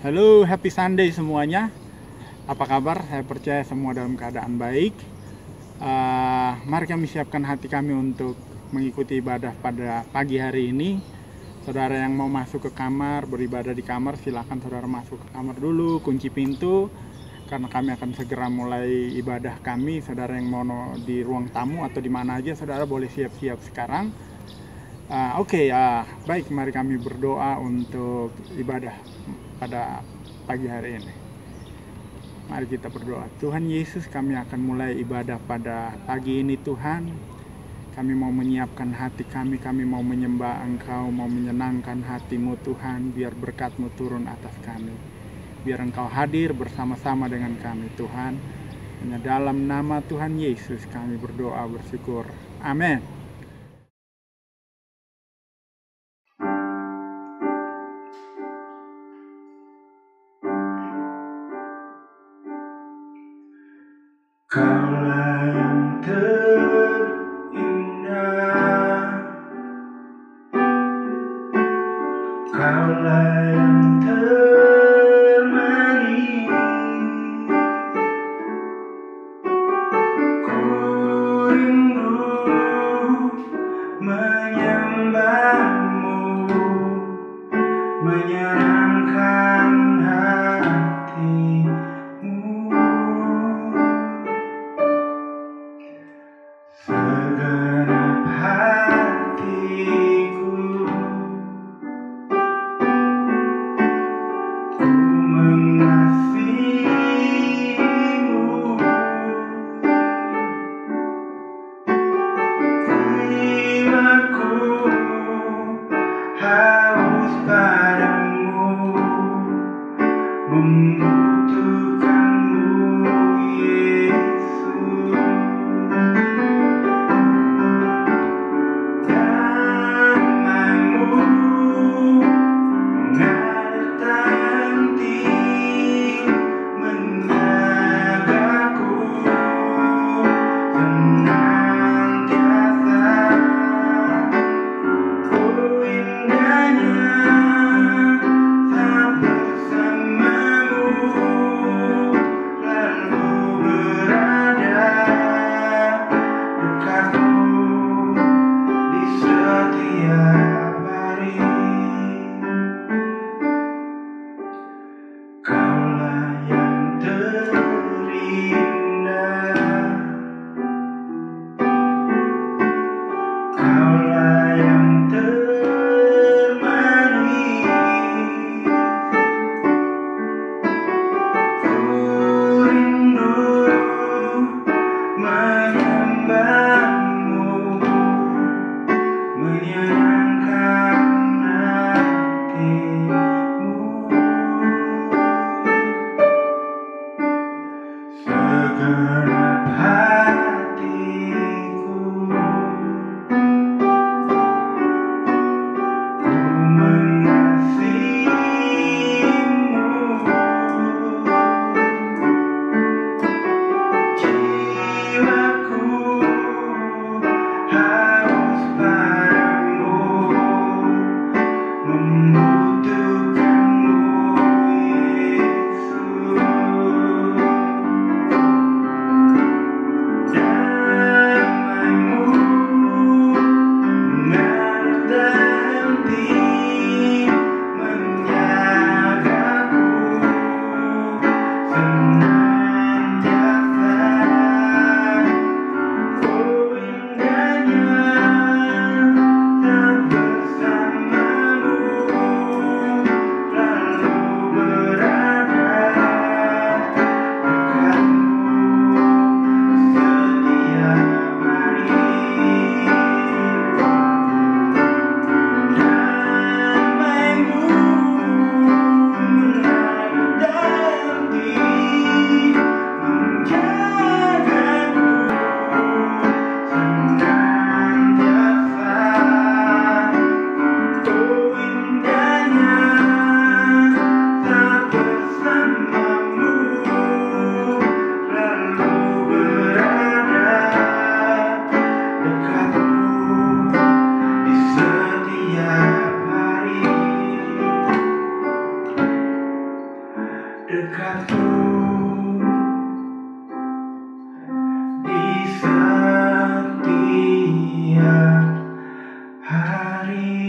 Halo, happy Sunday semuanya. Apa kabar? Saya percaya semua dalam keadaan baik. Mari kami siapkan hati kami untuk mengikuti ibadah pada pagi hari ini. Saudara yang mau masuk ke kamar, beribadah di kamar, silakan saudara masuk ke kamar dulu, kunci pintu, karena kami akan segera mulai ibadah kami. Saudara yang mau di ruang tamu atau di mana aja, saudara boleh siap-siap sekarang. Baik, mari kami berdoa untuk ibadah pada pagi hari ini. Mari kita berdoa. Tuhan Yesus, kami akan mulai ibadah pada pagi ini Tuhan. Kami mau menyiapkan hati kami mau menyembah Engkau, mau menyenangkan hati-Mu Tuhan, biar berkat-Mu turun atas kami. Biar Engkau hadir bersama-sama dengan kami Tuhan. Hanya dalam nama Tuhan Yesus kami berdoa bersyukur. Amin. Kaulah yang terindah, Kaulah yang termanis, ku rindu menyembah-Mu, menyenangkan hati-Mu. Segenap hatiku ku mengasihi-Mu, jiwaku haus padamu. dekatmu di setiap hari.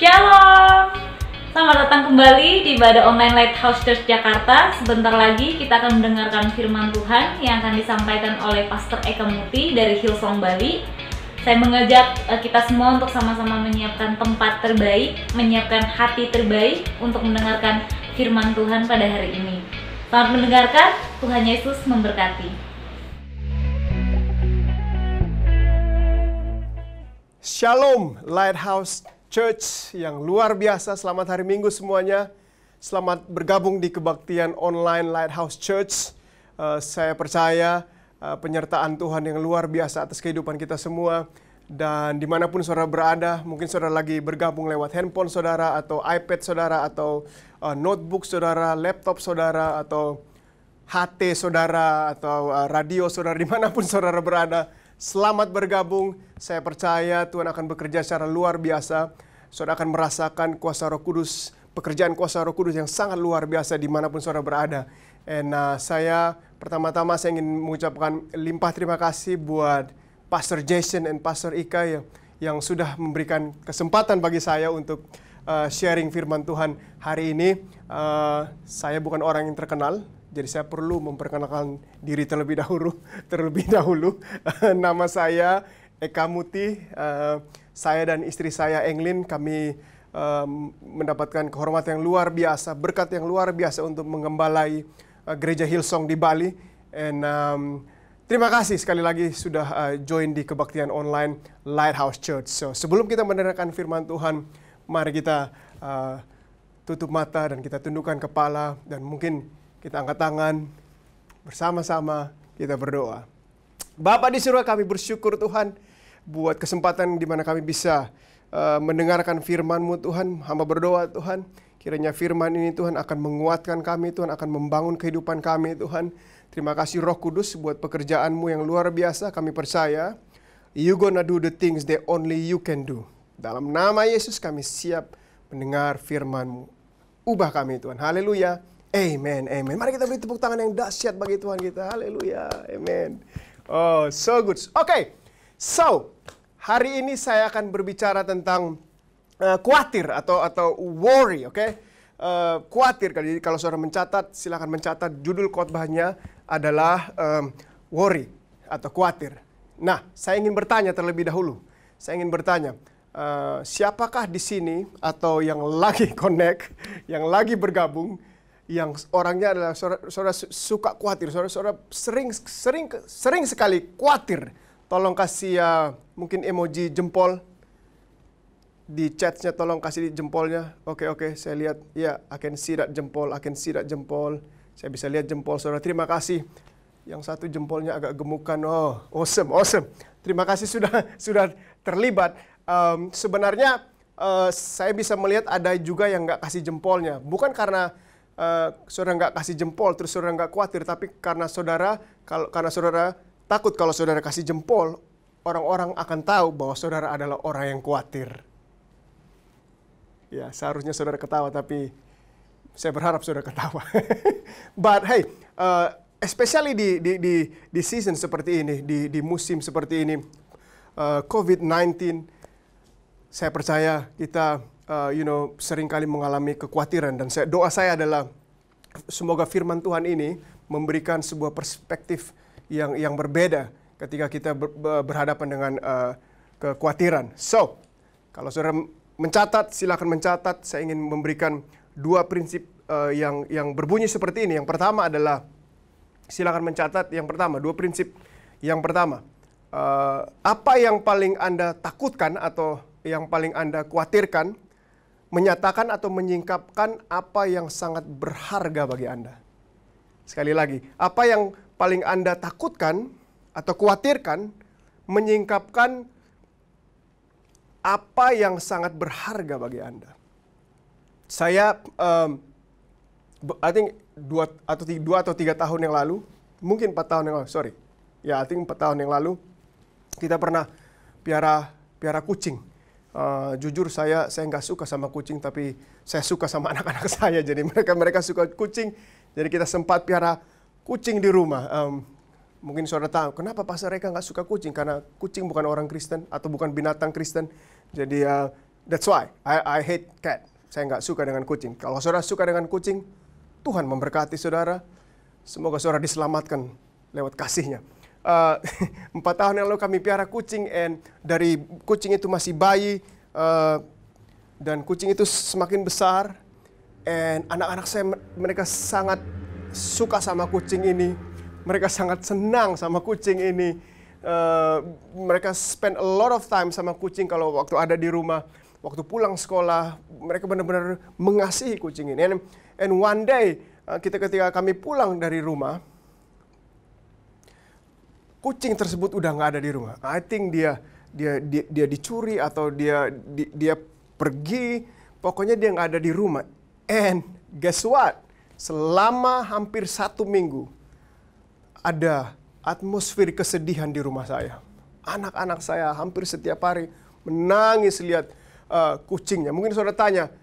Shalom! Selamat datang kembali di ibadah online Lighthouse Church Jakarta. Sebentar lagi kita akan mendengarkan firman Tuhan yang akan disampaikan oleh Pastor Eka Muti dari Hillsong Bali. Saya mengajak kita semua untuk sama-sama menyiapkan tempat terbaik, menyiapkan hati terbaik untuk mendengarkan firman Tuhan pada hari ini. Selamat mendengarkan, Tuhan Yesus memberkati. Shalom Lighthouse Church yang luar biasa, selamat hari Minggu semuanya. Selamat bergabung di kebaktian online Lighthouse Church. Saya percaya penyertaan Tuhan yang luar biasa atas kehidupan kita semua. Dan dimanapun saudara berada, mungkin saudara lagi bergabung lewat handphone saudara, atau iPad saudara, atau notebook saudara, laptop saudara, atau HT saudara, atau radio saudara, dimanapun saudara berada. Selamat bergabung, saya percaya Tuhan akan bekerja secara luar biasa. Saudara akan merasakan kuasa Roh Kudus, pekerjaan kuasa Roh Kudus yang sangat luar biasa dimanapun saudara berada. And saya pertama-tama saya ingin mengucapkan limpah terima kasih buat Pastor Jason and Pastor Ika yang sudah memberikan kesempatan bagi saya untuk sharing firman Tuhan hari ini. Saya bukan orang yang terkenal, jadi saya perlu memperkenalkan diri terlebih dahulu. Nama saya Eka Muti. Saya dan istri saya Englin, kami mendapatkan kehormatan yang luar biasa, berkat yang luar biasa untuk mengembalai gereja Hillsong di Bali. And terima kasih sekali lagi sudah join di kebaktian online Lighthouse Church. So sebelum kita mendengarkan firman Tuhan, mari kita tutup mata dan kita tundukkan kepala, dan mungkin kita angkat tangan, bersama-sama kita berdoa. Bapa di surga, kami bersyukur Tuhan buat kesempatan di mana kami bisa mendengarkan firman-Mu Tuhan. Hamba berdoa Tuhan, kiranya firman ini Tuhan akan menguatkan kami, Tuhan akan membangun kehidupan kami Tuhan. Terima kasih Roh Kudus buat pekerjaan-Mu yang luar biasa. Kami percaya You gonna do the things that only You can do. Dalam nama Yesus kami siap mendengar firman-Mu. Ubah kami Tuhan. Haleluya. Amen, amen. Mari kita beri tepuk tangan yang dahsyat bagi Tuhan kita. Haleluya, amen. Oh, so good. Oke, so hari ini saya akan berbicara tentang khawatir atau worry, oke? Khawatir. Jadi kalau saudara mencatat, silakan mencatat judul khotbahnya adalah worry atau khawatir. Nah, saya ingin bertanya terlebih dahulu. Saya ingin bertanya, siapakah di sini atau yang lagi connect, yang lagi bergabung, yang orangnya adalah saudara suka khawatir, saudara sering sekali khawatir. Tolong kasih mungkin emoji jempol di chatnya, tolong kasih jempolnya. Oke, saya lihat ya, I can see that jempol, saya bisa lihat jempol saudara. Terima kasih. Yang satu jempolnya agak gemukan. Oh, awesome. Terima kasih sudah terlibat. Sebenarnya saya bisa melihat ada juga yang nggak kasih jempolnya, bukan karena saudara nggak kasih jempol terus saudara nggak khawatir, tapi karena saudara takut kalau saudara kasih jempol, orang-orang akan tahu bahwa saudara adalah orang yang khawatir. Ya, seharusnya saudara ketawa, tapi saya berharap saudara ketawa. But hey, especially di season seperti ini, di musim seperti ini, COVID-19, saya percaya kita seringkali mengalami kekhawatiran, dan doa saya adalah semoga firman Tuhan ini memberikan sebuah perspektif yang berbeda ketika kita berhadapan dengan kekhawatiran. So, kalau saudara mencatat, silakan mencatat. Saya ingin memberikan dua prinsip yang berbunyi seperti ini. Yang pertama adalah, silakan mencatat yang pertama, dua prinsip. Yang pertama, apa yang paling Anda takutkan atau yang paling Anda khawatirkan, menyatakan atau menyingkapkan apa yang sangat berharga bagi Anda. Sekali lagi, apa yang paling Anda takutkan atau khawatirkan, menyingkapkan apa yang sangat berharga bagi Anda. Saya, I think 2 atau 3 tahun yang lalu, mungkin 4 tahun yang lalu, I think 4 tahun yang lalu, kita pernah piara kucing. Jujur saya nggak suka sama kucing, tapi saya suka sama anak-anak saya. Jadi mereka suka kucing. Jadi kita sempat piara kucing di rumah. Mungkin saudara tahu kenapa Pastor Eka nggak suka kucing, karena kucing bukan orang Kristen atau bukan binatang Kristen. Jadi That's why I hate cat. Saya nggak suka dengan kucing. Kalau saudara suka dengan kucing, Tuhan memberkati saudara. Semoga saudara diselamatkan lewat kasih-Nya. 4 tahun yang lalu kami piara kucing, and dari kucing itu masih bayi, dan kucing itu semakin besar, and anak-anak saya mereka sangat suka sama kucing ini. Mereka sangat senang sama kucing ini. Mereka spend a lot of time sama kucing kalau waktu ada di rumah. Waktu pulang sekolah, mereka benar-benar mengasihi kucing ini. And one day, ketika kami pulang dari rumah, kucing tersebut udah nggak ada di rumah. I think dia dicuri atau dia pergi. Pokoknya dia nggak ada di rumah. And guess what? Selama hampir 1 minggu, ada atmosfer kesedihan di rumah saya. Anak-anak saya hampir setiap hari menangis lihat kucingnya. Mungkin saudara tanya,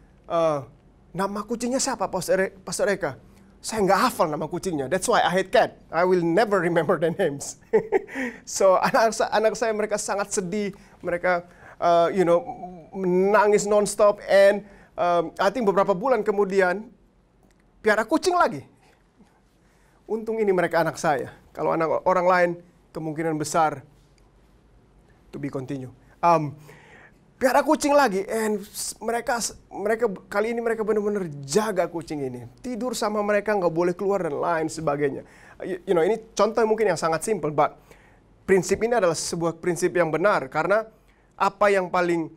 nama kucingnya siapa, Pastor Eka? Saya nggak hafal nama kucingnya. That's why I hate cat. I will never remember the names. So anak saya mereka sangat sedih. Mereka menangis nonstop. And I think beberapa bulan kemudian piara kucing lagi. Untung ini mereka anak saya. Kalau anak orang lain kemungkinan besar to be continue. Piara kucing lagi, and mereka kali ini mereka benar-benar jaga kucing ini. Tidur sama mereka, nggak boleh keluar dan lain sebagainya. Ini contoh mungkin yang sangat simple, but prinsip ini adalah sebuah prinsip yang benar, karena apa yang paling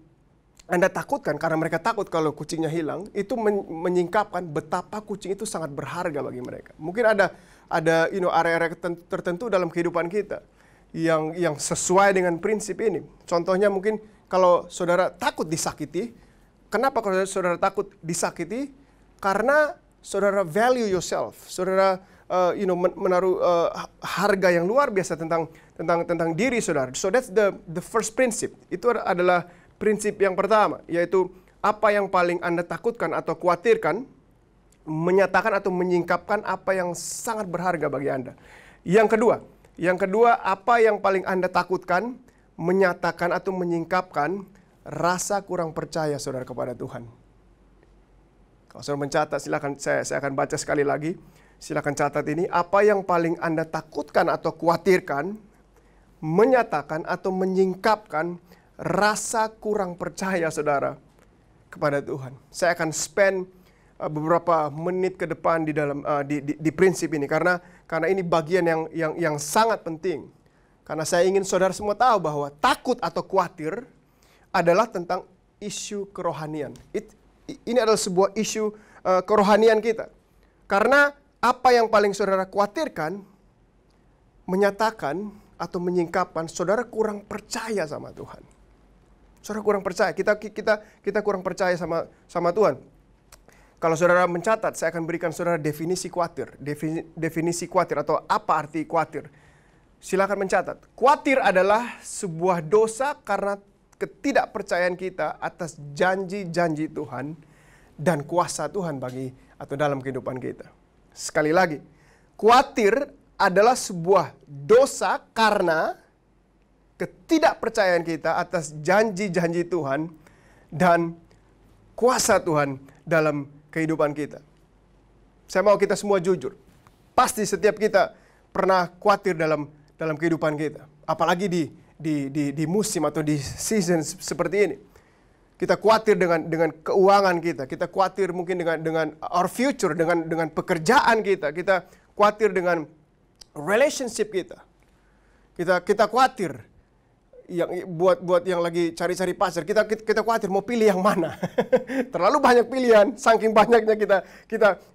Anda takutkan, karena mereka takut kalau kucingnya hilang, itu menyingkapkan betapa kucing itu sangat berharga bagi mereka. Mungkin ada area-area tertentu dalam kehidupan kita yang sesuai dengan prinsip ini. Contohnya mungkin kalau saudara takut disakiti. Kenapa kalau saudara takut disakiti? Karena saudara value yourself. Saudara menaruh harga yang luar biasa tentang diri saudara. So that's the first principle. Itu adalah prinsip yang pertama, yaitu apa yang paling Anda takutkan atau khawatirkan, menyatakan atau menyingkapkan apa yang sangat berharga bagi Anda. Yang kedua, apa yang paling Anda takutkan, menyatakan atau menyingkapkan rasa kurang percaya saudara kepada Tuhan. Kalau saudara mencatat, silakan saya akan baca sekali lagi. Silakan catat ini. Apa yang paling Anda takutkan atau khawatirkan, menyatakan atau menyingkapkan rasa kurang percaya saudara kepada Tuhan. Saya akan spend beberapa menit ke depan di prinsip ini, karena ini bagian yang sangat penting. Karena saya ingin saudara semua tahu bahwa takut atau khawatir adalah tentang isu kerohanian. Ini adalah sebuah isu kerohanian kita. Karena apa yang paling saudara khawatirkan, menyatakan atau menyingkapkan, saudara kurang percaya sama Tuhan. Saudara kurang percaya, kita kurang percaya sama Tuhan. Kalau saudara mencatat, saya akan berikan saudara definisi khawatir. Definisi khawatir atau apa arti khawatir. Silakan mencatat. Khawatir adalah sebuah dosa karena ketidakpercayaan kita atas janji-janji Tuhan dan kuasa Tuhan bagi atau dalam kehidupan kita. Sekali lagi, khawatir adalah sebuah dosa karena ketidakpercayaan kita atas janji-janji Tuhan dan kuasa Tuhan dalam kehidupan kita. Saya mau kita semua jujur. Pasti setiap kita pernah khawatir dalam kehidupan kita. Apalagi di musim atau di season seperti ini. Kita khawatir dengan keuangan kita. Kita khawatir mungkin dengan our future, dengan pekerjaan kita. Kita khawatir dengan relationship kita. Kita khawatir buat yang lagi cari-cari pacar. Kita khawatir mau pilih yang mana. Terlalu banyak pilihan, saking banyaknya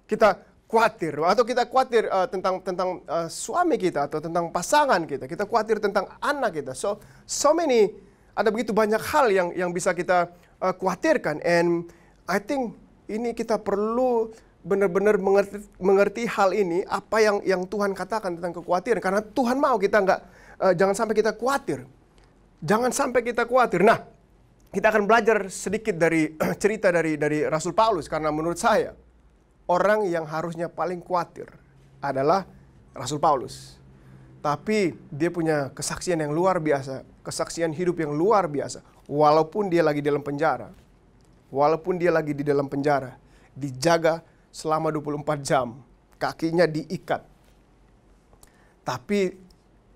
kita khawatir, atau kita khawatir tentang suami kita atau tentang pasangan kita. Kita khawatir tentang anak kita. So many, ada begitu banyak hal yang bisa kita khawatirkan. And I think ini kita perlu benar-benar mengerti hal ini, apa yang Tuhan katakan tentang kekhawatiran. Karena Tuhan mau kita jangan sampai kita khawatir. Jangan sampai kita khawatir. Nah, kita akan belajar sedikit dari cerita dari Rasul Paulus, karena menurut saya orang yang harusnya paling khawatir adalah Rasul Paulus. Tapi dia punya kesaksian yang luar biasa, kesaksian hidup yang luar biasa. Walaupun dia lagi dalam penjara, walaupun dia lagi di dalam penjara, dijaga selama 24 jam, kakinya diikat. Tapi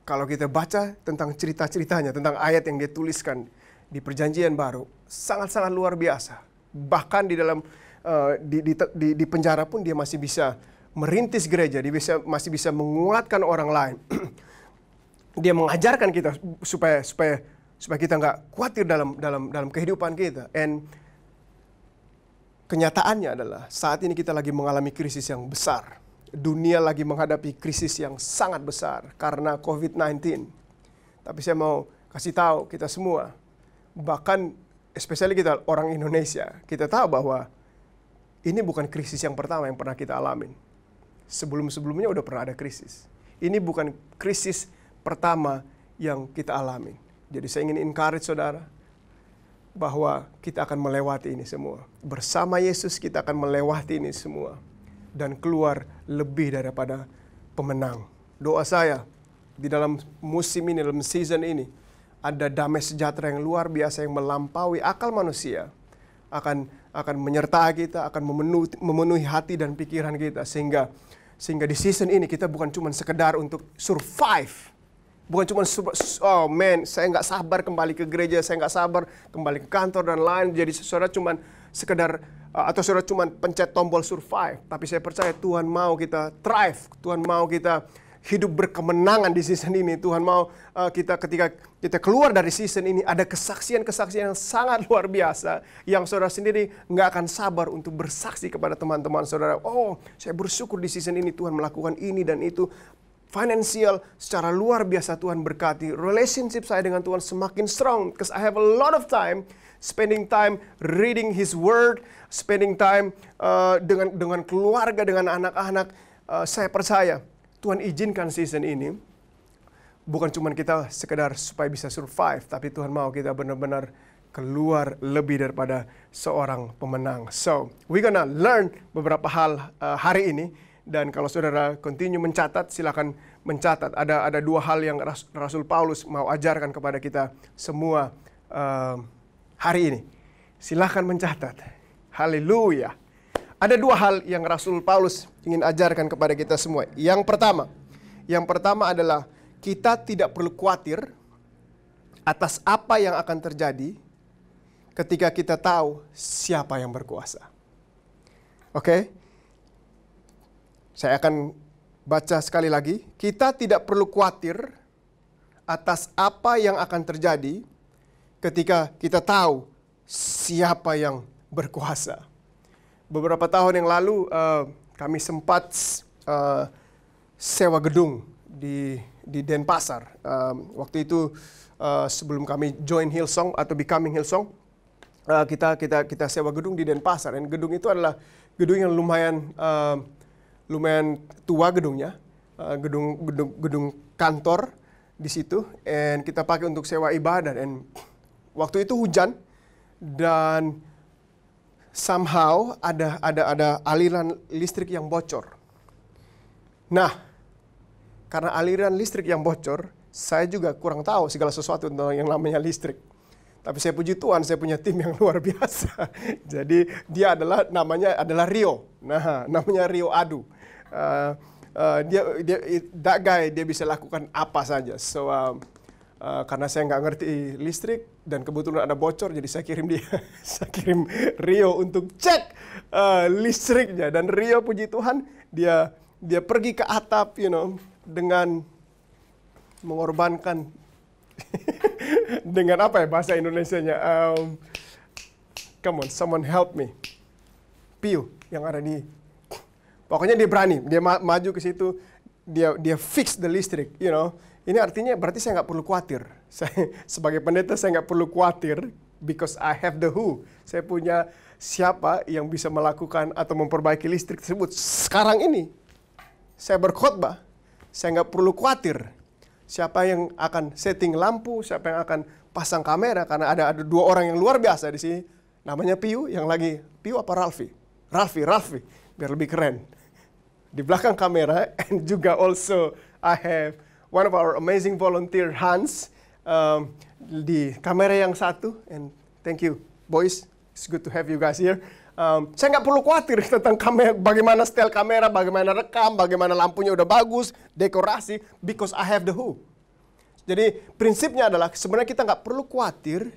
kalau kita baca tentang cerita-ceritanya, tentang ayat yang dia tuliskan di Perjanjian Baru, sangat-sangat luar biasa. Bahkan di dalam di penjara pun dia masih bisa merintis gereja, dia masih bisa menguatkan orang lain. Dia mengajarkan kita supaya kita nggak khawatir dalam kehidupan kita. And kenyataannya adalah saat ini kita lagi mengalami krisis yang besar. Dunia lagi menghadapi krisis yang sangat besar karena COVID-19. Tapi saya mau kasih tahu kita semua, bahkan especially kita orang Indonesia, kita tahu bahwa ini bukan krisis yang pertama yang pernah kita alamin. Sebelum-sebelumnya udah pernah ada krisis. Ini bukan krisis pertama yang kita alamin. Jadi saya ingin encourage saudara bahwa kita akan melewati ini semua. Bersama Yesus kita akan melewati ini semua dan keluar lebih daripada pemenang. Doa saya di dalam musim ini, dalam season ini, ada damai sejahtera yang luar biasa yang melampaui akal manusia akan menyertai kita, akan memenuhi hati dan pikiran kita sehingga di season ini kita bukan cuma sekedar untuk survive. Bukan cuma, oh man, saya nggak sabar kembali ke gereja, saya nggak sabar kembali ke kantor dan lain. Jadi saudara cuma sekedar, atau saudara cuma pencet tombol survive. Tapi saya percaya Tuhan mau kita thrive, Tuhan mau kita hidup berkemenangan di season ini. Tuhan mau kita ketika kita keluar dari season ini ada kesaksian-kesaksian yang sangat luar biasa. Yang saudara sendiri nggak akan sabar untuk bersaksi kepada teman-teman saudara. Oh, saya bersyukur di season ini Tuhan melakukan ini dan itu. Financial secara luar biasa Tuhan berkati. Relationship saya dengan Tuhan semakin strong. Because I have a lot of time. Spending time reading His Word. Spending time dengan keluarga, dengan anak-anak. Saya percaya Tuhan izinkan season ini. Bukan cuma kita sekedar supaya bisa survive. Tapi Tuhan mau kita benar-benar keluar lebih daripada seorang pemenang. So, we're gonna learn beberapa hal hari ini. Dan kalau saudara continue mencatat, silakan mencatat. Ada dua hal yang Rasul Paulus mau ajarkan kepada kita semua hari ini. Silakan mencatat. Haleluya. Ada dua hal yang Rasul Paulus ingin ajarkan kepada kita semua. Yang pertama adalah kita tidak perlu khawatir atas apa yang akan terjadi ketika kita tahu siapa yang berkuasa. Oke? Saya akan baca sekali lagi. Kita tidak perlu khawatir atas apa yang akan terjadi ketika kita tahu siapa yang berkuasa. Beberapa tahun yang lalu kami sempat sewa gedung di Denpasar. Waktu itu sebelum kami join Hillsong atau becoming Hillsong, kita sewa gedung di Denpasar. Dan gedung itu adalah gedung yang lumayan tua gedungnya, gedung kantor di situ, and kita pakai untuk sewa ibadah. Dan waktu itu hujan dan somehow ada aliran listrik yang bocor. Nah, karena aliran listrik yang bocor, saya juga kurang tahu segala sesuatu tentang yang namanya listrik. Tapi saya puji Tuhan, saya punya tim yang luar biasa. Jadi dia namanya adalah Rio. Nah, namanya Rio Adu. Dia bisa lakukan apa saja. So karena saya nggak ngerti listrik dan kebetulan ada bocor, jadi saya kirim dia, saya kirim Rio untuk cek listriknya. Dan Rio puji Tuhan dia pergi ke atap, dengan mengorbankan dengan apa ya bahasa Indonesianya? Come on, someone help me. Piu yang ada di. Pokoknya dia berani, dia maju ke situ, dia fix the listrik, Ini artinya berarti saya nggak perlu khawatir. Saya, sebagai pendeta saya nggak perlu khawatir because I have the who. Saya punya siapa yang bisa melakukan atau memperbaiki listrik tersebut. Sekarang ini saya berkhotbah, saya nggak perlu khawatir siapa yang akan setting lampu, siapa yang akan pasang kamera, karena ada dua orang yang luar biasa di sini. Namanya Piu, yang lagi Piu apa Ralfi, biar lebih keren. Di belakang kamera, and juga also I have one of our amazing volunteer Hans di kamera yang satu. And thank you boys, It's good to have you guys here. Saya nggak perlu khawatir tentang kamera, bagaimana style kamera, bagaimana rekam, bagaimana lampunya udah bagus, dekorasi, because I have the who. Jadi prinsipnya adalah sebenarnya kita nggak perlu khawatir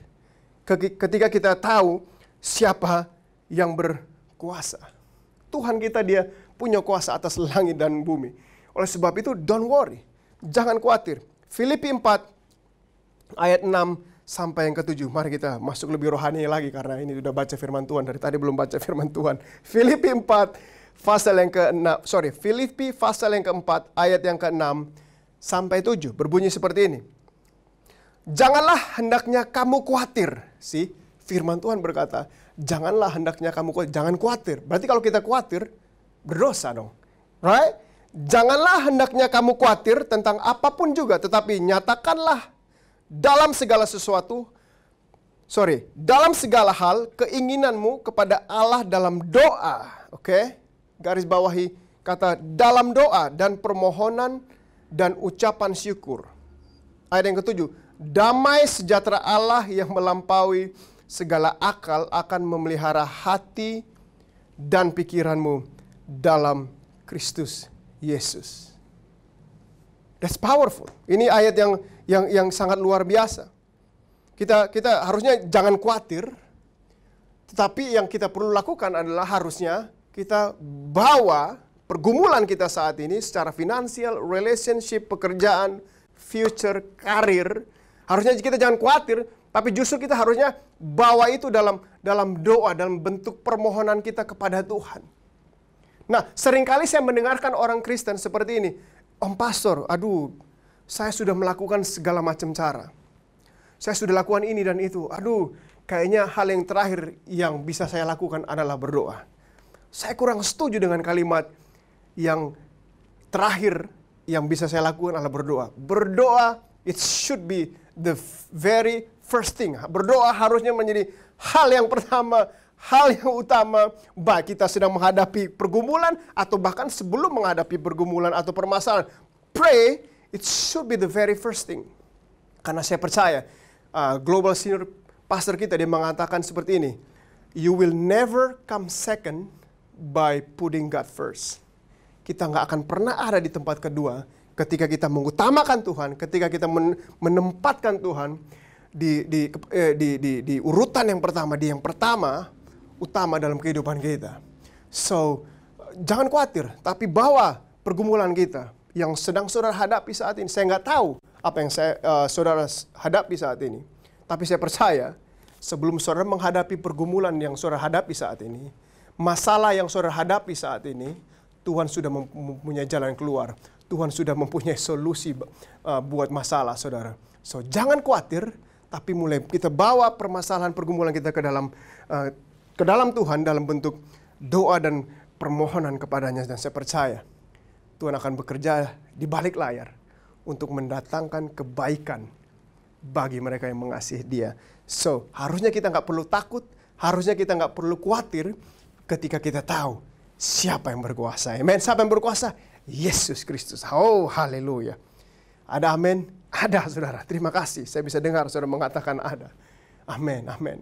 ketika kita tahu siapa yang berkuasa. Tuhan kita, dia punya kuasa atas langit dan bumi. Oleh sebab itu, don't worry. Jangan khawatir. Filipi 4 ayat 6 sampai yang ke-7. Mari kita masuk lebih rohani lagi karena ini sudah baca firman Tuhan. Dari tadi belum baca firman Tuhan. Filipi 4 pasal yang ke-6, Filipi pasal yang ke-4 ayat yang ke-6 sampai 7. Berbunyi seperti ini. Janganlah hendaknya kamu khawatir. Firman Tuhan berkata, janganlah hendaknya kamu khawatir. Jangan khawatir. Berarti kalau kita khawatir, berdosa dong. Right? Janganlah hendaknya kamu khawatir tentang apapun juga, tetapi nyatakanlah dalam segala hal keinginanmu kepada Allah dalam doa. Oke? Garis bawahi kata dalam doa dan permohonan dan ucapan syukur. Ayat yang ke-7. Damai sejahtera Allah yang melampaui segala akal akan memelihara hati dan pikiranmu dalam Kristus Yesus. That's powerful. Ini ayat yang sangat luar biasa. Kita harusnya jangan khawatir, tetapi yang kita perlu lakukan adalah harusnya kita bawa pergumulan kita saat ini secara finansial, relationship, pekerjaan, future, karir. Harusnya kita jangan khawatir, tapi justru kita harusnya bawa itu dalam doa, dalam bentuk permohonan kita kepada Tuhan. Nah, seringkali saya mendengarkan orang Kristen seperti ini. Om Pastor, aduh, saya sudah melakukan segala macam cara. Saya sudah lakukan ini dan itu. Aduh, kayaknya hal yang terakhir yang bisa saya lakukan adalah berdoa. Saya kurang setuju dengan kalimat yang terakhir yang bisa saya lakukan adalah berdoa. Berdoa, it should be the very first thing. Berdoa harusnya menjadi hal yang pertama, hal yang utama, baik kita sedang menghadapi pergumulan atau bahkan sebelum menghadapi pergumulan atau permasalahan. Pray, it should be the very first thing. Karena saya percaya, Global Senior Pastor kita, dia mengatakan seperti ini. You will never come second by putting God first. Kita nggak akan pernah ada di tempat kedua ketika kita mengutamakan Tuhan, ketika kita menempatkan Tuhan di urutan yang pertama, di yang pertama, utama dalam kehidupan kita. So, jangan khawatir, tapi bawa pergumulan kita yang sedang saudara hadapi saat ini. Saya nggak tahu apa yang saudara hadapi saat ini. Tapi saya percaya, sebelum saudara menghadapi pergumulan yang saudara hadapi saat ini, masalah yang saudara hadapi saat ini, Tuhan sudah mempunyai jalan keluar. Tuhan sudah mempunyai solusi buat masalah saudara. So, jangan khawatir, tapi mulai kita bawa permasalahan pergumulan kita ke dalam Tuhan dalam bentuk doa dan permohonan kepadanya. Dan saya percaya Tuhan akan bekerja di balik layar untuk mendatangkan kebaikan bagi mereka yang mengasihi Dia. So, harusnya kita nggak perlu takut, harusnya kita nggak perlu khawatir ketika kita tahu siapa yang berkuasa. Amen. Siapa yang berkuasa? Yesus Kristus. Oh, haleluya. Ada amin? Ada, saudara. Terima kasih. Saya bisa dengar saudara mengatakan ada. Amin, amin.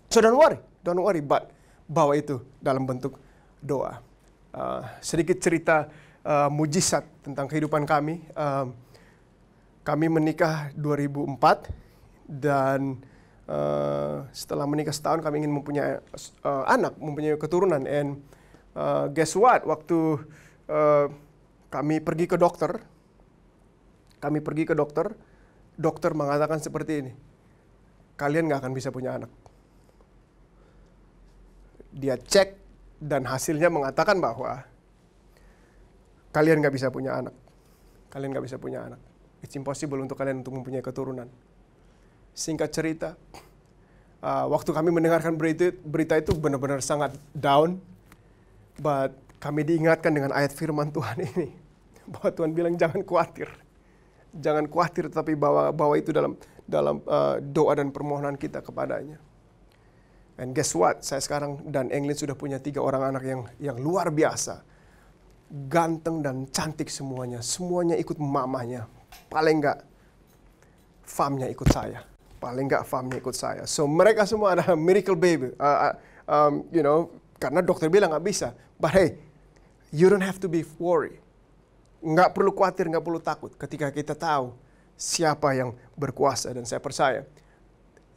So, don't worry, but bawa itu dalam bentuk doa. Sedikit cerita mujizat tentang kehidupan kami. Kami menikah 2004 dan setelah menikah setahun kami ingin mempunyai anak, mempunyai keturunan. And guess what? Waktu kami pergi ke dokter, dokter mengatakan seperti ini, kalian nggak akan bisa punya anak. Dia cek dan hasilnya mengatakan bahwa kalian nggak bisa punya anak. It's impossible untuk kalian untuk mempunyai keturunan. Singkat cerita, waktu kami mendengarkan berita itu benar-benar sangat down. But kami diingatkan dengan ayat firman Tuhan ini. Bahwa Tuhan bilang jangan khawatir. Jangan khawatir, tapi bawa itu dalam doa dan permohonan kita kepadanya. And guess what? Saya sekarang dan Englin sudah punya 3 orang anak yang luar biasa. Ganteng dan cantik semuanya. Semuanya ikut mamanya. Paling enggak, famnya ikut saya. paling nggak famnya ikut saya. So mereka semua adalah miracle baby. Karena dokter bilang nggak bisa. But hey, you don't have to be worried. Nggak perlu khawatir, nggak perlu takut. Ketika kita tahu siapa yang berkuasa. Dan saya percaya,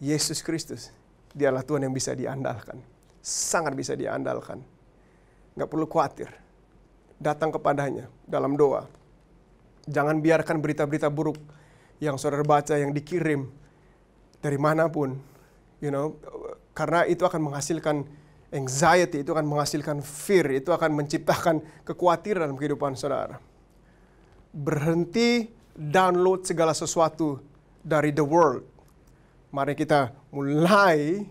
Yesus Kristus, dialah Tuhan yang bisa diandalkan. Sangat bisa diandalkan. Nggak perlu khawatir. Datang kepadanya dalam doa. Jangan biarkan berita-berita buruk yang saudara baca, yang dikirim dari manapun. Karena itu akan menghasilkan anxiety, itu akan menghasilkan fear, itu akan menciptakan kekhawatiran dalam kehidupan saudara. Berhenti download segala sesuatu dari the world. Mari kita mulai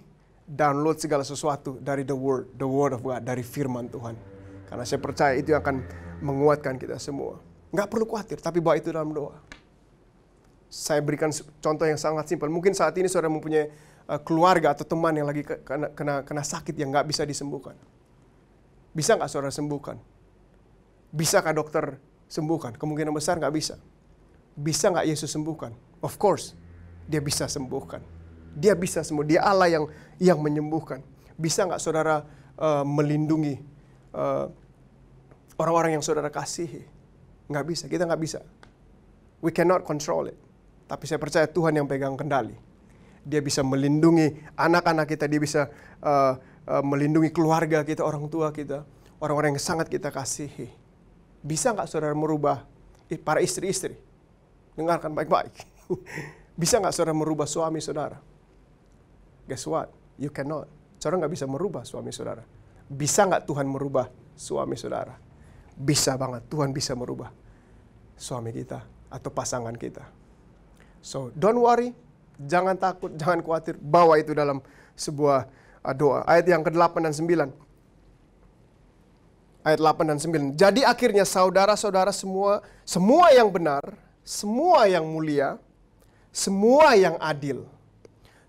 download segala sesuatu dari the word of God, dari firman Tuhan. Karena saya percaya itu akan menguatkan kita semua. Nggak perlu khawatir, tapi bawa itu dalam doa. Saya berikan contoh yang sangat simpel. Mungkin saat ini saudara mempunyai keluarga atau teman yang lagi kena sakit yang nggak bisa disembuhkan. Bisa nggak saudara sembuhkan? Bisakah dokter sembuhkan? Kemungkinan besar nggak bisa. Bisa nggak Yesus sembuhkan? Of course, dia bisa sembuhkan. Dia bisa sembuh. Dia Allah yang menyembuhkan. Bisa nggak saudara melindungi orang-orang yang saudara kasihi? Nggak bisa. Kita nggak bisa. We cannot control it. Tapi saya percaya Tuhan yang pegang kendali. Dia bisa melindungi anak-anak kita. Dia bisa melindungi keluarga kita, orang tua kita. Orang-orang yang sangat kita kasihi. Bisa nggak saudara merubah para istri-istri? Dengarkan baik-baik. Bisa nggak saudara merubah suami saudara? Guess what? You cannot. Saudara nggak bisa merubah suami saudara. Bisa nggak Tuhan merubah suami saudara? Bisa banget. Tuhan bisa merubah suami kita atau pasangan kita. So, don't worry. Jangan takut, jangan khawatir. Bawa itu dalam sebuah doa. Ayat yang ke-8 dan 9. Ayat 8 dan 9. Jadi akhirnya saudara-saudara semua yang benar, semua yang mulia, semua yang adil,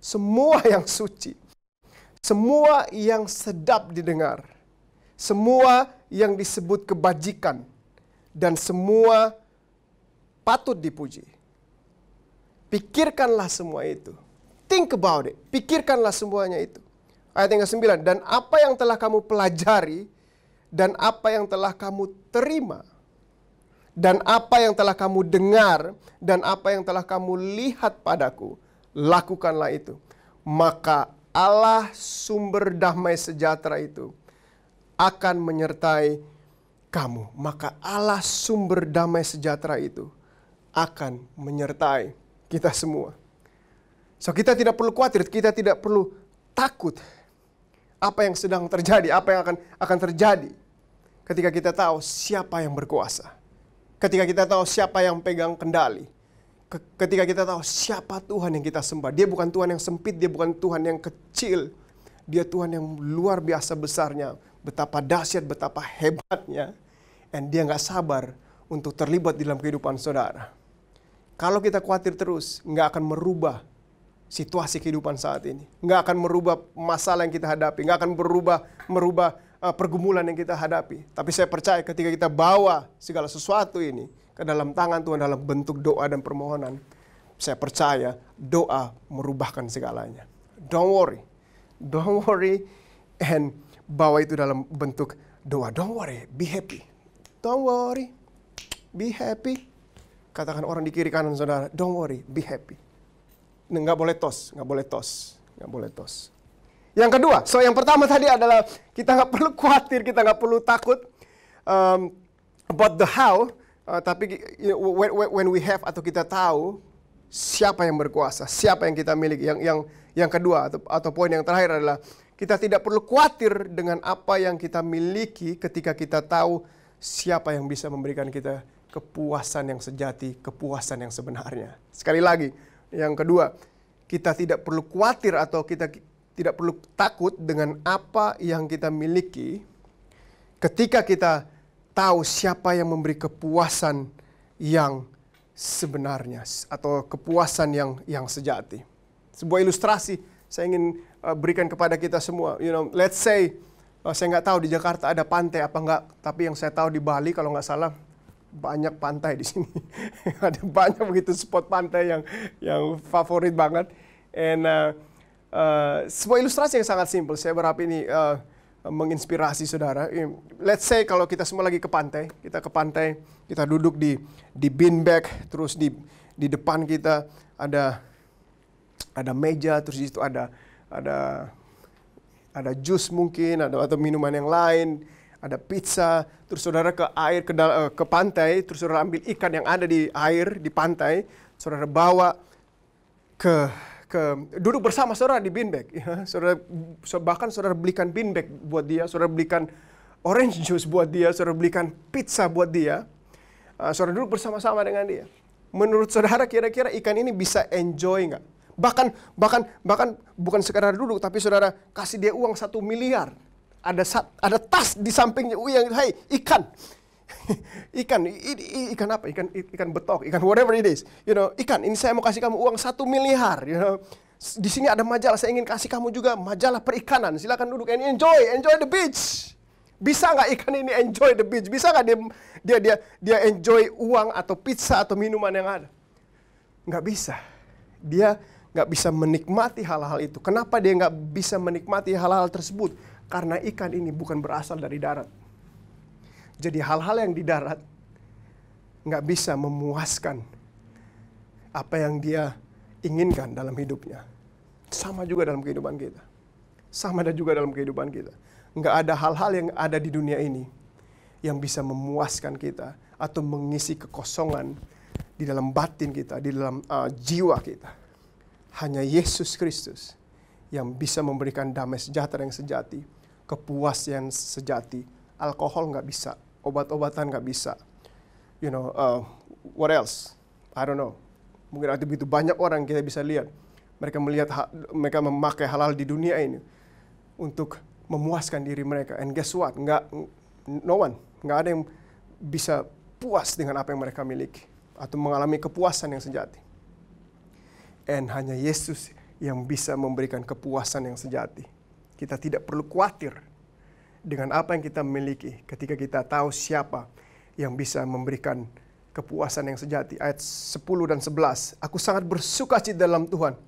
semua yang suci, semua yang sedap didengar, semua yang disebut kebajikan, dan semua patut dipuji. Pikirkanlah semua itu. Think about it. Pikirkanlah semuanya itu. Ayat yang ke-9. Dan apa yang telah kamu pelajari, dan apa yang telah kamu terima, dan apa yang telah kamu dengar, dan apa yang telah kamu lihat padaku, lakukanlah itu. Maka Allah sumber damai sejahtera itu akan menyertai kamu. Maka Allah sumber damai sejahtera itu akan menyertai kita semua. So kita tidak perlu khawatir, kita tidak perlu takut apa yang sedang terjadi, apa yang akan terjadi ketika kita tahu siapa yang berkuasa. Ketika kita tahu siapa yang pegang kendali. Ketika kita tahu siapa Tuhan yang kita sembah. Dia bukan Tuhan yang sempit, dia bukan Tuhan yang kecil. Dia Tuhan yang luar biasa besarnya, betapa dahsyat, betapa hebatnya. Dan dia nggak sabar untuk terlibat dalam kehidupan saudara. Kalau kita khawatir terus, nggak akan merubah situasi kehidupan saat ini. Nggak akan merubah masalah yang kita hadapi. Nggak akan merubah pergumulan yang kita hadapi. Tapi saya percaya ketika kita bawa segala sesuatu ini ke dalam tangan Tuhan dalam bentuk doa dan permohonan, saya percaya doa merubahkan segalanya. Don't worry, and bawa itu dalam bentuk doa. Don't worry, be happy. Don't worry, be happy. Katakan orang di kiri kanan saudara, don't worry, be happy. Nggak boleh tos. Yang kedua, so yang pertama tadi adalah kita nggak perlu khawatir, kita nggak perlu takut about the how, tapi when we have atau kita tahu siapa yang berkuasa, siapa yang kita miliki. Yang kedua atau poin yang terakhir adalah kita tidak perlu khawatir dengan apa yang kita miliki ketika kita tahu siapa yang bisa memberikan kita kepuasan yang sejati, kepuasan yang sebenarnya. Sekali lagi, yang kedua, kita tidak perlu khawatir atau kita tidak perlu takut dengan apa yang kita miliki ketika kita tahu siapa yang memberi kepuasan yang sebenarnya atau kepuasan yang sejati. Sebuah ilustrasi saya ingin berikan kepada kita semua. Let's say saya nggak tahu di Jakarta ada pantai apa enggak, tapi yang saya tahu di Bali kalau nggak salah banyak pantai di sini. Ada banyak begitu spot pantai yang favorit banget. And sebuah ilustrasi yang sangat simpel. Saya berharap ini menginspirasi saudara. Let's say kalau kita semua lagi ke pantai, kita duduk di beanbag, terus di depan kita ada meja, terus di situ ada jus mungkin, atau minuman yang lain, ada pizza, terus saudara ke pantai, terus saudara ambil ikan yang ada di air di pantai, saudara bawa ke duduk bersama saudara di beanbag, ya. Bahkan saudara belikan beanbag buat dia, saudara belikan orange juice buat dia, saudara belikan pizza buat dia, saudara duduk bersama-sama dengan dia. Menurut saudara kira-kira ikan ini bisa enjoy nggak? Bahkan bukan sekadar duduk, tapi saudara kasih dia uang 1 miliar. Ada tas di sampingnya, yang hey ikan, ikan apa? Ikan betok, ikan whatever it is. Ikan. Ini saya mau kasih kamu uang 1 miliar. Di sini ada majalah. Saya ingin kasih kamu juga majalah perikanan. Silakan duduk and enjoy the beach. Bisa nggak ikan ini enjoy the beach? Bisa nggak dia enjoy uang atau pizza atau minuman yang ada? Nggak bisa. Dia nggak bisa menikmati hal-hal itu. Kenapa dia nggak bisa menikmati hal-hal tersebut? Karena ikan ini bukan berasal dari darat. Jadi hal-hal yang di darat nggak bisa memuaskan apa yang dia inginkan dalam hidupnya. Sama juga dalam kehidupan kita. Nggak ada hal-hal yang ada di dunia ini yang bisa memuaskan kita atau mengisi kekosongan di dalam batin kita, di dalam jiwa kita. Hanya Yesus Kristus yang bisa memberikan damai sejahtera yang sejati, kepuasan yang sejati. Alkohol nggak bisa, obat-obatan nggak bisa. What else? I don't know. Mungkin ada begitu banyak orang kita bisa lihat. Mereka memakai hal-hal di dunia ini untuk memuaskan diri mereka. And guess what? Nggak ada yang bisa puas dengan apa yang mereka miliki atau mengalami kepuasan yang sejati. And hanya Yesus yang bisa memberikan kepuasan yang sejati. Kita tidak perlu khawatir dengan apa yang kita miliki ketika kita tahu siapa yang bisa memberikan kepuasan yang sejati. Ayat 10 dan 11. Aku sangat bersukacita dalam Tuhan.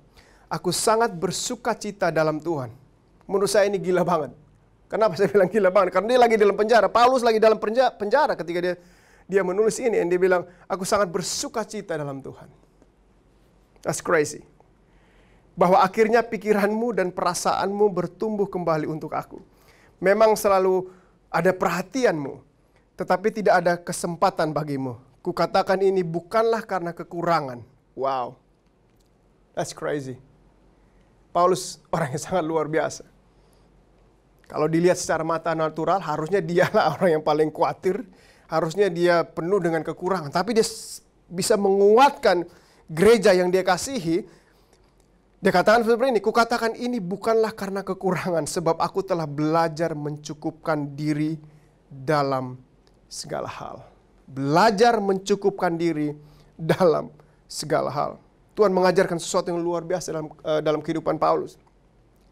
Aku sangat bersukacita dalam Tuhan. Menurut saya ini gila banget. Kenapa saya bilang gila banget? Karena dia lagi dalam penjara. Paulus lagi dalam penjara ketika dia menulis ini. Dan dia bilang, aku sangat bersukacita dalam Tuhan. That's crazy. Bahwa akhirnya pikiranmu dan perasaanmu bertumbuh kembali untuk aku. Memang selalu ada perhatianmu, tetapi tidak ada kesempatan bagimu. Kukatakan ini bukanlah karena kekurangan. Wow. That's crazy. Paulus orang yang sangat luar biasa. Kalau dilihat secara mata natural, harusnya dialah orang yang paling khawatir. Harusnya dia penuh dengan kekurangan. Tapi dia bisa menguatkan gereja yang dia kasihi. Dia katakan seperti ini, kukatakan ini bukanlah karena kekurangan, sebab aku telah belajar mencukupkan diri dalam segala hal. Belajar mencukupkan diri dalam segala hal. Tuhan mengajarkan sesuatu yang luar biasa dalam kehidupan Paulus.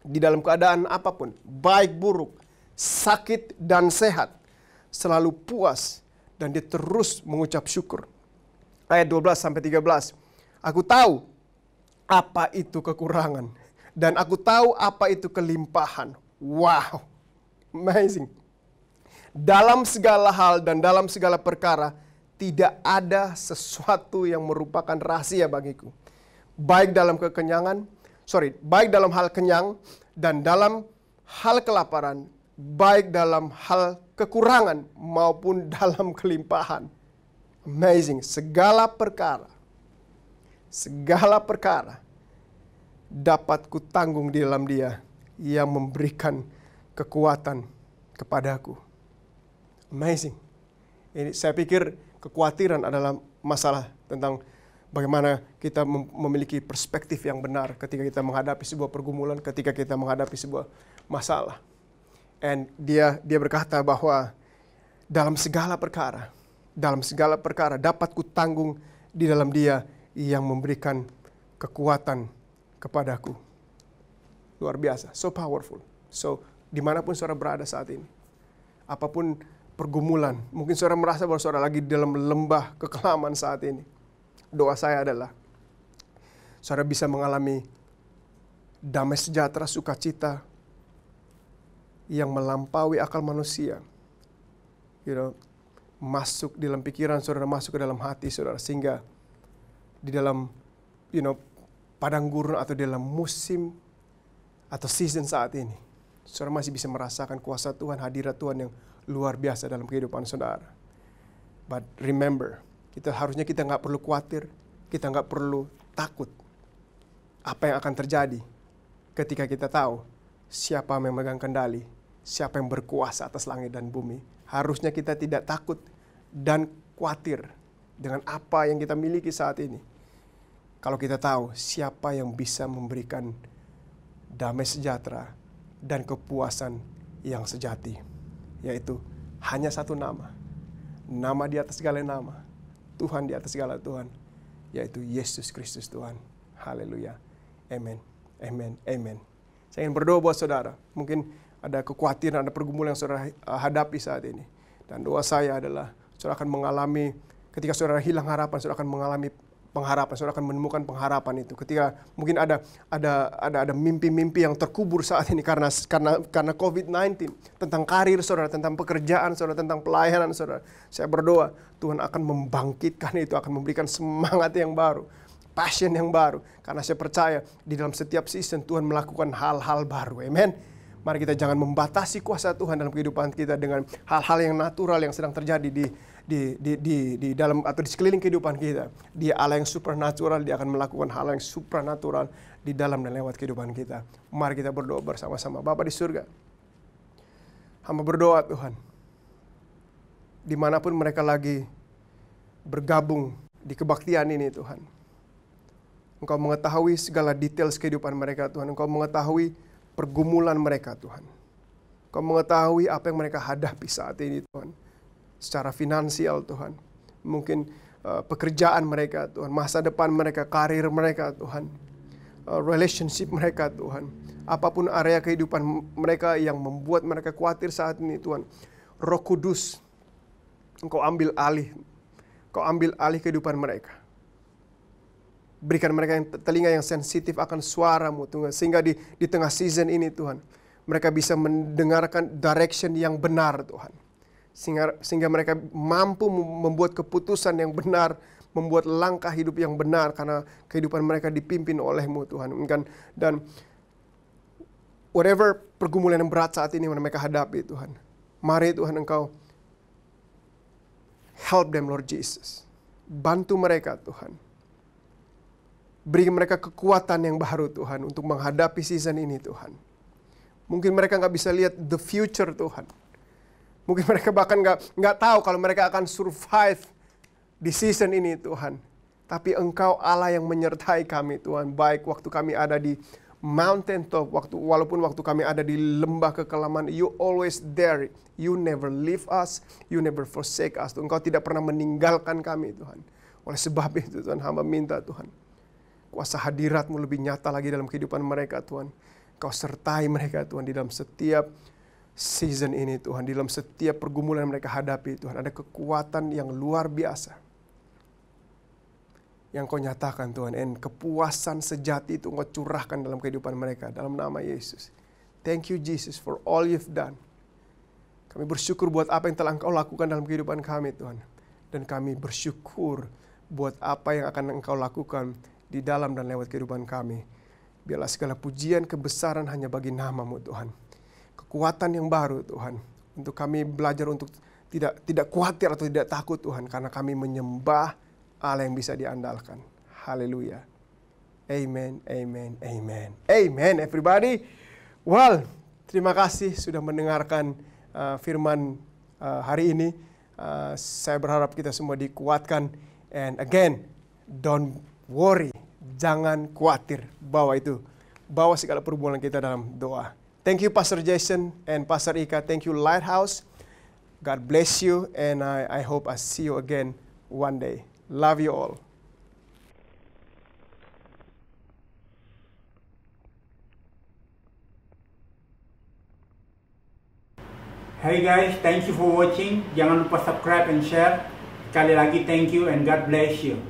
Di dalam keadaan apapun, baik buruk, sakit dan sehat, selalu puas, dan dia terus mengucap syukur. Ayat 12-13. Aku tahu apa itu kekurangan, dan aku tahu apa itu kelimpahan. Wow, amazing. Dalam segala hal dan dalam segala perkara, tidak ada sesuatu yang merupakan rahasia bagiku. Baik dalam baik dalam hal kenyang dan dalam hal kelaparan, baik dalam hal kekurangan maupun dalam kelimpahan. Amazing, segala perkara dapat kutanggung di dalam Dia yang memberikan kekuatan kepadaku. Amazing. Ini saya pikir kekhawatiran adalah masalah tentang bagaimana kita memiliki perspektif yang benar ketika kita menghadapi sebuah pergumulan, ketika kita menghadapi sebuah masalah. And dia berkata bahwa dalam segala perkara dapat kutanggung di dalam Dia yang memberikan kekuatan kepadaku. Luar biasa, so powerful. So, dimanapun saudara berada saat ini, apapun pergumulan, mungkin saudara merasa bahwa saudara lagi dalam lembah kekelaman saat ini. Doa saya adalah, saudara bisa mengalami damai sejahtera, sukacita yang melampaui akal manusia, masuk di dalam pikiran saudara, masuk ke dalam hati saudara, sehingga di dalam padang gurun atau di dalam musim atau season saat ini, saudara masih bisa merasakan kuasa Tuhan, hadirat Tuhan yang luar biasa dalam kehidupan saudara. But remember, harusnya kita nggak perlu khawatir, kita nggak perlu takut apa yang akan terjadi ketika kita tahu siapa yang memegang kendali, siapa yang berkuasa atas langit dan bumi. Harusnya kita tidak takut dan khawatir dengan apa yang kita miliki saat ini. Kalau kita tahu siapa yang bisa memberikan damai sejahtera dan kepuasan yang sejati, yaitu hanya satu nama. Nama di atas segala nama, Tuhan di atas segala Tuhan, yaitu Yesus Kristus Tuhan. Haleluya. Amen. Amen. Amen. Saya ingin berdoa buat saudara. Mungkin ada kekhawatiran, ada pergumulan yang saudara hadapi saat ini. Dan doa saya adalah saudara akan mengalami, ketika saudara hilang harapan, saudara akan mengalami pengharapan, saudara akan menemukan pengharapan itu. Ketika mungkin ada mimpi-mimpi yang terkubur saat ini karena COVID-19, tentang karir saudara, tentang pekerjaan saudara, tentang pelayanan saudara. Saya berdoa Tuhan akan membangkitkan itu, akan memberikan semangat yang baru, passion yang baru. Karena saya percaya di dalam setiap season Tuhan melakukan hal-hal baru. Amen. Mari kita jangan membatasi kuasa Tuhan dalam kehidupan kita dengan hal-hal yang natural yang sedang terjadi di dalam atau di sekeliling kehidupan kita. Dia Allah yang supernatural, Dia akan melakukan hal yang supernatural di dalam dan lewat kehidupan kita. Mari kita berdoa bersama-sama. Bapa di surga, hamba berdoa Tuhan, dimanapun mereka lagi bergabung di kebaktian ini Tuhan, Engkau mengetahui segala detail kehidupan mereka Tuhan. Engkau mengetahui pergumulan mereka Tuhan. Engkau mengetahui apa yang mereka hadapi saat ini Tuhan. Secara finansial Tuhan. Mungkin pekerjaan mereka Tuhan. Masa depan mereka, karir mereka Tuhan. Relationship mereka Tuhan. Apapun area kehidupan mereka yang membuat mereka khawatir saat ini Tuhan. Roh Kudus, Engkau ambil alih. Engkau ambil alih kehidupan mereka. Berikan mereka yang telinga yang sensitif akan suara-Mu Tuhan. Sehingga di tengah season ini Tuhan, mereka bisa mendengarkan direction yang benar Tuhan. Sehingga mereka mampu membuat keputusan yang benar, membuat langkah hidup yang benar. Karena kehidupan mereka dipimpin oleh-Mu Tuhan. Dan whatever pergumulan yang berat saat ini yang mereka hadapi Tuhan. Mari Tuhan Engkau help them Lord Jesus. Bantu mereka Tuhan. Beri mereka kekuatan yang baru Tuhan untuk menghadapi season ini Tuhan. Mungkin mereka nggak bisa lihat the future Tuhan. Mungkin mereka bahkan nggak tahu kalau mereka akan survive di season ini Tuhan. Tapi Engkau Allah yang menyertai kami Tuhan. Baik waktu kami ada di mountain top, walaupun waktu kami ada di lembah kekelaman, You always there. You never leave us, You never forsake us. Engkau tidak pernah meninggalkan kami Tuhan. Oleh sebab itu Tuhan, hamba minta Tuhan, kuasa hadirat-Mu lebih nyata lagi dalam kehidupan mereka Tuhan. Kau sertai mereka Tuhan di dalam setiap season ini Tuhan. Di dalam setiap pergumulan yang mereka hadapi Tuhan. Ada kekuatan yang luar biasa yang Kau nyatakan Tuhan. Dan kepuasan sejati itu Kau curahkan dalam kehidupan mereka. Dalam nama Yesus. Thank you Jesus for all you've done. Kami bersyukur buat apa yang telah Engkau lakukan dalam kehidupan kami Tuhan. Dan kami bersyukur buat apa yang akan Engkau lakukan di dalam dan lewat kehidupan kami. Biarlah segala pujian kebesaran hanya bagi nama-Mu Tuhan. Kekuatan yang baru Tuhan. Untuk kami belajar untuk tidak khawatir atau tidak takut Tuhan. Karena kami menyembah Allah yang bisa diandalkan. Haleluya. Amen, amen, amen. Amen everybody. Well, terima kasih sudah mendengarkan firman hari ini. Saya berharap kita semua dikuatkan. And again, don't worry, jangan khawatir. Bawa segala pergumulan kita dalam doa. Thank you Pastor Jason and Pastor Ika. Thank you Lighthouse. God bless you and I hope I see you again one day. Love you all. Hey guys, thank you for watching. Jangan lupa subscribe and share. Sekali lagi thank you and God bless you.